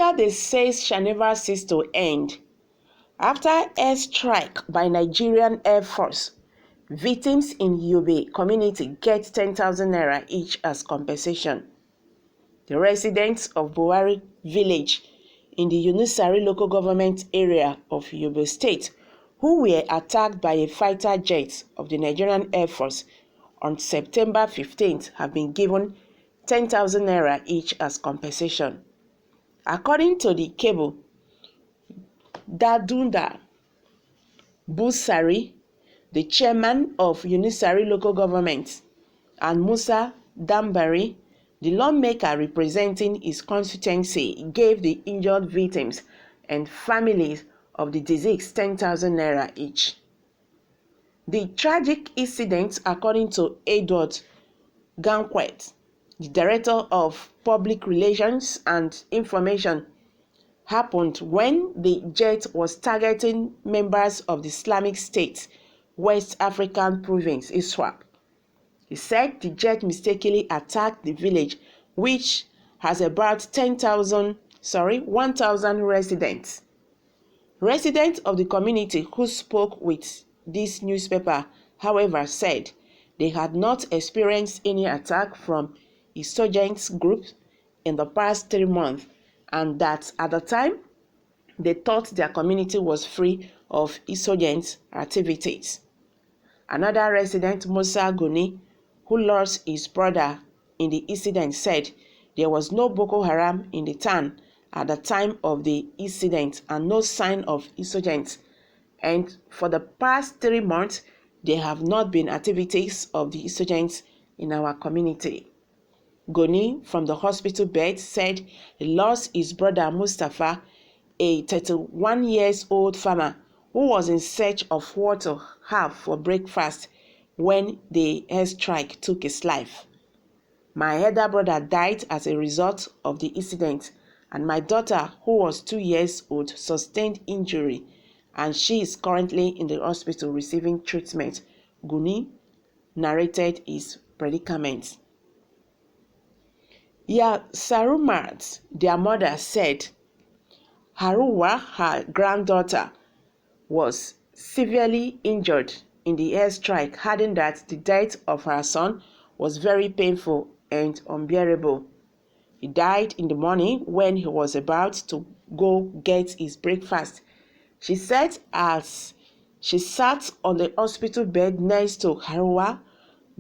Hunger they say shall never cease to end. After airstrike by Nigerian Air Force, victims in Yobe community get 10,000 naira each as compensation. The residents of Å1R village in the Yunusari local government area of Yobe State, who were attacked by a fighter jet of the Nigerian Air Force on September 15th, have been given 10,000 naira each as compensation. According to the cable, Dadunda Busari, the chairman of Yunusari local government, and Musa Dambari, the lawmaker representing his constituency, gave the injured victims and families of the deceased 10,000 naira each. The tragic incident, according to Edward Ganquet, the director of Public Relations and Information, happened when the jet was targeting members of the Islamic State West African province, ISWAP. He said the jet mistakenly attacked the village, which has about 1,000 residents. Residents of the community who spoke with this newspaper, however, said they had not experienced any attack from insurgents groups in the past 3 months, and that at the time they thought their community was free of insurgent activities. Another resident, Musa Goni, who lost his brother in the incident, said there was no Boko Haram in the town at the time of the incident and no sign of insurgents, and for the past 3 months there have not been activities of the insurgents in our community. Goni, from the hospital bed, said he lost his brother Mustafa, a 31-year-old farmer who was in search of what to have for breakfast when the airstrike took his life. My elder brother died as a result of the incident, and my daughter, who was 2 years old, sustained injury, and she is currently in the hospital receiving treatment. Guni narrated his predicament. Sarumat, their mother, said Haruwa, her granddaughter, was severely injured in the airstrike, adding that the death of her son was very painful and unbearable. He died in the morning when he was about to go get his breakfast. She said as she sat on the hospital bed next to Haruwa,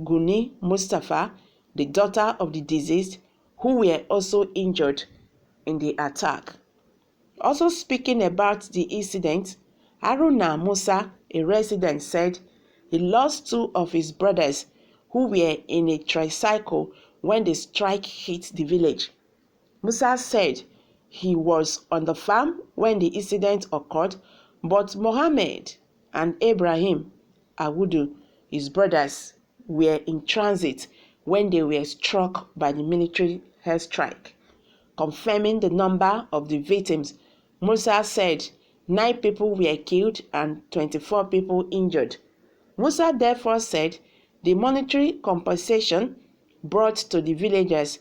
Guni Mustafa, the daughter of the deceased, who were also injured in the attack. Also speaking about the incident, Haruna Musa, a resident, said he lost 2 of his brothers who were in a tricycle when the strike hit the village. Musa said he was on the farm when the incident occurred, but Mohammed and Ibrahim Awudu, his brothers, were in transit when they were struck by the military airstrike. Confirming the number of the victims, Musa said 9 people were killed and 24 people injured. Musa therefore said the monetary compensation brought to the villagers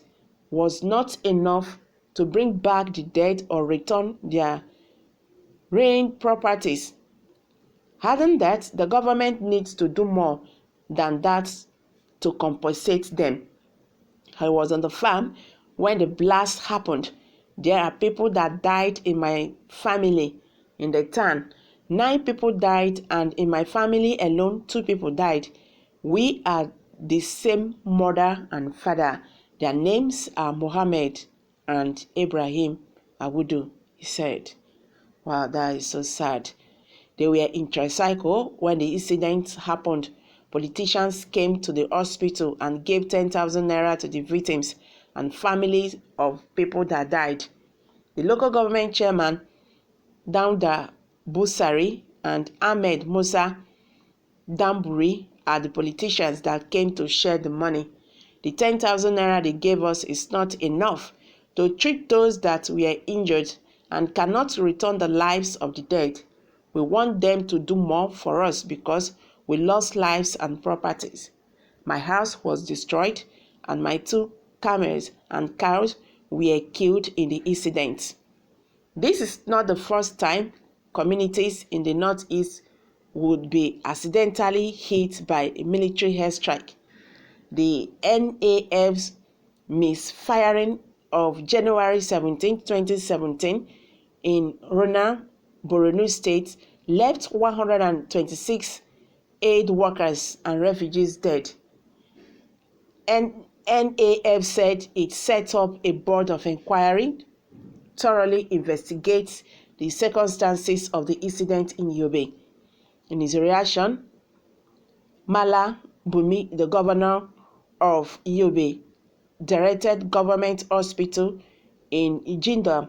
was not enough to bring back the dead or return their ruined properties. Adding that the government needs to do more than that to compensate them. I was on the farm when the blast happened. There are people that died in my family in the town. 9 people died, and in my family alone, 2 people died. We are the same mother and father. Their names are Mohammed and Ibrahim Awudu, he said. Wow, that is so sad. They were in tricycle when the incident happened. Politicians came to the hospital and gave 10,000 naira to the victims and families of people that died. The local government chairman, Daunda Busari, and Ahmed Musa Damburi are the politicians that came to share the money. The 10,000 naira they gave us is not enough to treat those that were injured and cannot return the lives of the dead. We want them to do more for us because we lost lives and properties. My house was destroyed and my 2 camels and cows were killed in the incident. This is not the first time communities in the Northeast would be accidentally hit by a military airstrike. The NAF's misfiring of January 17, 2017 in Rona, Borno State left 126 aid workers and refugees dead. NAF said it set up a board of inquiry thoroughly investigates the circumstances of the incident in Yobe. In his reaction, Mala Bumi, the governor of Yobe, directed government hospital in Ijinda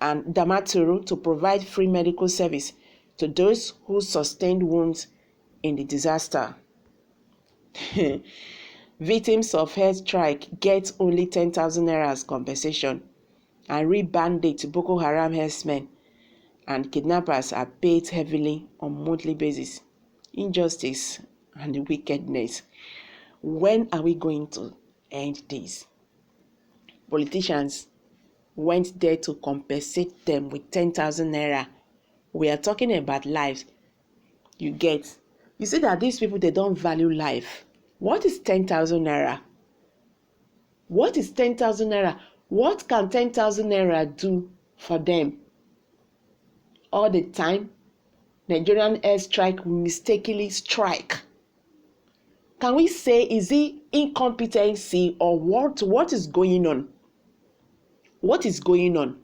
and Damaturu to provide free medical service to those who sustained wounds in the disaster. Victims of airstrike get only 10,000 naira as compensation, and re-bandits Boko Haram herdsmen and kidnappers are paid heavily on monthly basis. Injustice and the wickedness. When are we going to end this? Politicians went there to compensate them with 10,000 naira. We are talking about lives. You see that these people, they don't value life. What is 10,000 naira? What is 10,000 naira? What can 10,000 naira do for them? All the time, Nigerian airstrike will mistakenly strike. Can we say, is it incompetency or what? What is going on? What is going on?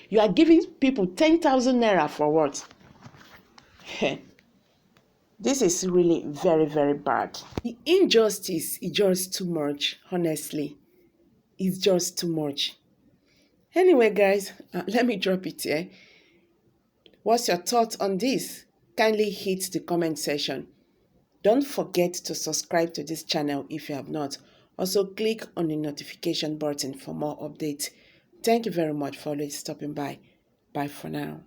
You are giving people 10,000 naira for what? This is really very, very bad. The injustice is just too much, honestly. It's just too much. Anyway, guys, let me drop it here. What's your thoughts on this? Kindly hit the comment section. Don't forget to subscribe to this channel if you have not. Also, click on the notification button for more updates. Thank you very much for always stopping by. Bye for now.